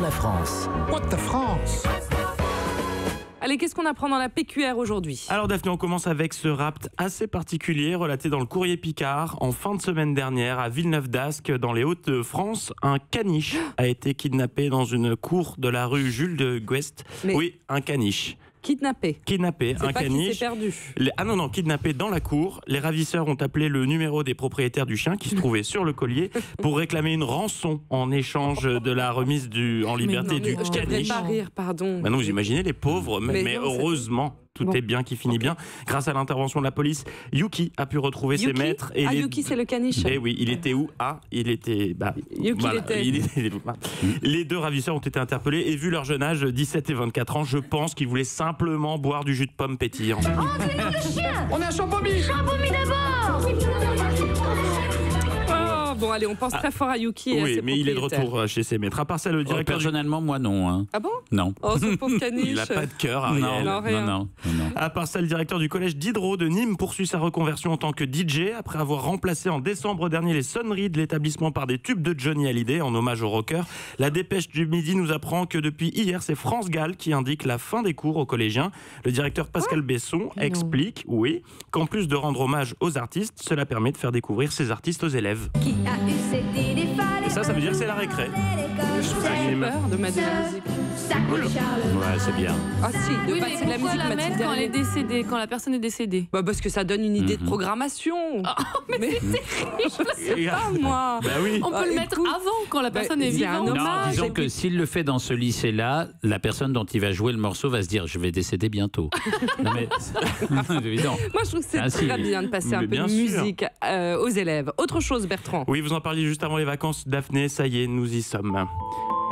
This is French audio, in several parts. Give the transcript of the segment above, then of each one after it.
la France. What the France? Allez, qu'est-ce qu'on apprend dans la PQR aujourd'hui? Alors Daphné, on commence avec ce rapt assez particulier relaté dans le Courrier Picard. En fin de semaine dernière, à Villeneuve-d'Ascq, dans les Hauts-de-France, un caniche a été kidnappé dans une cour de la rue Jules de Guest. Mais... Oui, un caniche. Kidnappé, un pas caniche. Qui s'est perdu. Ah non, kidnappé dans la cour. Les ravisseurs ont appelé le numéro des propriétaires du chien qui se trouvait sur le collier pour réclamer une rançon en échange de la remise en liberté du Je devrais caniche. pas rire, pardon. Bah non, vous imaginez les pauvres, mais non, heureusement. Tout est bien qui finit bien. Grâce à l'intervention de la police, Yuki a pu retrouver ses maîtres. Et Yuki, c'est le caniche. Eh oui, il était où? Il était... Yuki voilà, était... Les deux ravisseurs ont été interpellés et vu leur jeune âge, 17 et 24 ans, je pense qu'ils voulaient simplement boire du jus de pomme pétillant. Oh, donnez-nous le chien! On est à Champomy! Champomy d'abord! Bon, allez, on pense très fort à Yuki et à ses mais il est de retour chez ses maîtres. À part ça, le directeur... personnellement, moi non. Hein. Ah bon? Non. Oh, ce pauvre caniche. Il n'a pas de cœur, Ariel. Non. À part ça, le directeur du collège d'Hydro de Nîmes poursuit sa reconversion en tant que DJ après avoir remplacé en décembre dernier les sonneries de l'établissement par des tubes de Johnny Hallyday en hommage au rocker. La dépêche du midi nous apprend que depuis hier, c'est France Gall qui indique la fin des cours aux collégiens. Le directeur Pascal Besson explique, qu'en plus de rendre hommage aux artistes, cela permet de faire découvrir ces artistes aux élèves. Et ça veut dire que c'est la récré. Je trouve ça super de mettre de la musique. Ouais, c'est bien. Ah si, Oui, mais c'est la pourquoi musique la mettre quand elle est décédée, quand la personne est décédée? Bah parce que ça donne une idée de programmation. Mais je sais pas moi. Bah oui. on peut le mettre avant, quand la personne est c'est un vivante. hommage. Non, disons et que puis- s'il le fait dans ce lycée-là, la personne dont il va jouer le morceau va se dire « je vais décéder bientôt ». Non mais, c'est évident. Moi je trouve que c'est Ah, si. très bien de passer un Mais peu de bien sûr. musique aux élèves. Autre chose, Bertrand. Oui, vous en parliez juste avant les vacances, Daphné, ça y est, nous y sommes.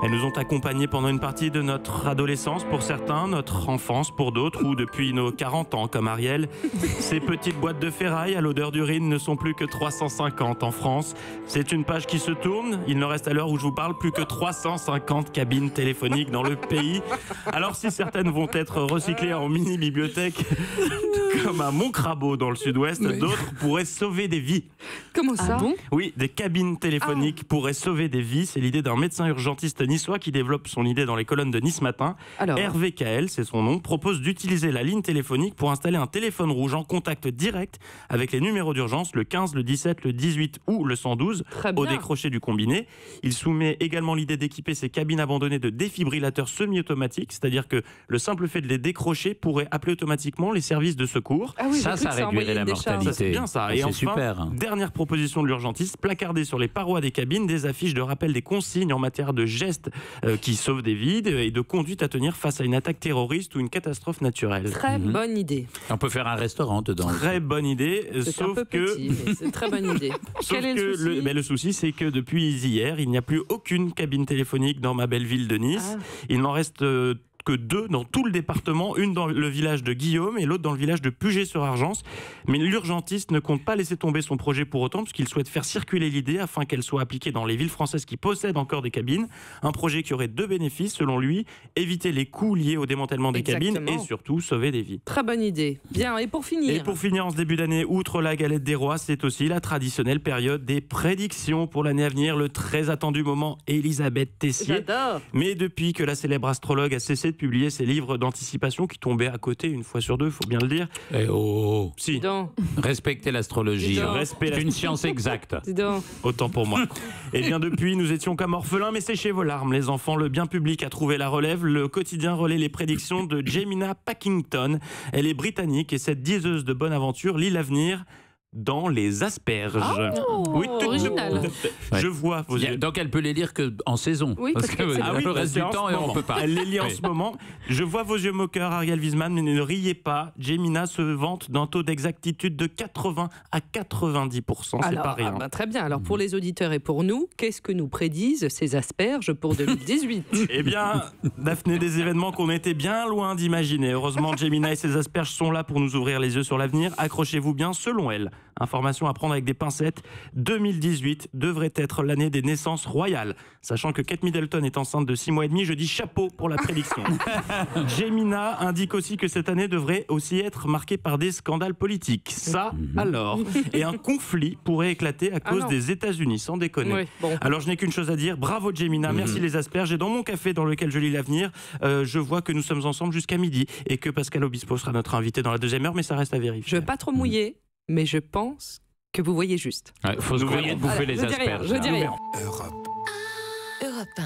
Elles nous ont accompagnés pendant une partie de notre adolescence pour certains, notre enfance pour d'autres, ou depuis nos 40 ans comme Ariel. Ces petites boîtes de ferraille à l'odeur d'urine ne sont plus que 350 en France. C'est une page qui se tourne. Il ne reste à l'heure où je vous parle plus que 350 cabines téléphoniques dans le pays. Alors si certaines vont être recyclées en mini-bibliothèque, comme à Montcrabeau dans le sud-ouest, d'autres pourraient sauver des vies. Comment ça? Oui, des cabines téléphoniques pourraient sauver des vies. C'est l'idée d'un médecin urgentiste niçois qui développe son idée dans les colonnes de Nice Matin. Alors. Hervé KL, c'est son nom, propose d'utiliser la ligne téléphonique pour installer un téléphone rouge en contact direct avec les numéros d'urgence, le 15, le 17, le 18 ou le 112, Très au bien. décroché du combiné. Il soumet également l'idée d'équiper ces cabines abandonnées de défibrillateurs semi-automatiques, c'est-à-dire que le simple fait de les décrocher pourrait appeler automatiquement les services de secours. Ah oui, Ça j'ai cru que réduirait envoyait la une décharge. mortalité. Ça, c'est bien ça. Ah, Et c'est enfin, super. dernière proposition de l'urgentiste, placarder sur les parois des cabines des affiches de rappel des consignes en matière de gestes qui sauvent des vies et de conduite à tenir face à une attaque terroriste ou une catastrophe naturelle. Très bonne idée. On peut faire un restaurant dedans. Très bonne idée, C'est un sauf peu que... petit, mais c'est une très bonne idée. Sauf Quel est que le souci? le souci, c'est que depuis hier, il n'y a plus aucune cabine téléphonique dans ma belle ville de Nice. Il n'en reste que deux dans tout le département, une dans le village de Guillaume et l'autre dans le village de Puget-sur-Argence. Mais l'urgentiste ne compte pas laisser tomber son projet pour autant, puisqu'il souhaite faire circuler l'idée afin qu'elle soit appliquée dans les villes françaises qui possèdent encore des cabines. Un projet qui aurait deux bénéfices, selon lui: éviter les coûts liés au démantèlement des cabines et surtout sauver des vies. Très bonne idée. Bien, et pour finir? Et pour finir, en ce début d'année, outre la galette des rois, c'est aussi la traditionnelle période des prédictions pour l'année à venir, le très attendu moment Élisabeth Tessier. J'adore. Mais depuis que la célèbre astrologue a cessé de publier ses livres d'anticipation qui tombaient à côté une fois sur deux, il faut bien le dire. Eh oh, Si, Dis donc. respectez l'astrologie. Dis donc. respect C'est une science exacte. Dis donc. autant pour moi. Et bien depuis, nous étions comme orphelins, mais séchez vos larmes, les enfants. Le bien public a trouvé la relève. Le quotidien relaie les prédictions de Jemina Packington. Elle est britannique et cette diseuse de bonne aventure lit l'avenir dans les asperges. Original. Je vois vos yeux. Donc elle peut les lire qu'en saison. Oui, parce parce que que c'est- le reste du en temps ce et on moment. peut pas. Elle les lit en Oui. ce moment. Je vois vos yeux moqueurs, Ariel Wiesman, mais ne riez pas. Jemina se vante d'un taux d'exactitude de 80 à 90%. C'est Alors, pas rien. très bien. Alors pour les auditeurs et pour nous, qu'est-ce que nous prédisent ces asperges pour 2018? Eh bien, Daphné, des événements qu'on était bien loin d'imaginer. Heureusement, Jemina et ses asperges sont là pour nous ouvrir les yeux sur l'avenir. Accrochez-vous bien, selon elle. Information à prendre avec des pincettes. 2018 devrait être l'année des naissances royales. Sachant que Kate Middleton est enceinte de 6 mois et demi, je dis chapeau pour la prédiction. Gemina indique aussi que cette année devrait aussi être marquée par des scandales politiques. Ça, alors. Et un conflit pourrait éclater à cause des États-Unis, sans déconner. Oui, bon. Alors, je n'ai qu'une chose à dire. Bravo, Gemina. Merci les asperges. Et dans mon café dans lequel je lis l'avenir, je vois que nous sommes ensemble jusqu'à midi et que Pascal Obispo sera notre invité dans la deuxième heure, mais ça reste à vérifier. Je ne veux pas trop mouiller, mais je pense que vous voyez juste. Il faut se grouiller de bouffer les je dis rien, asperges. je dis rien. Europe 1.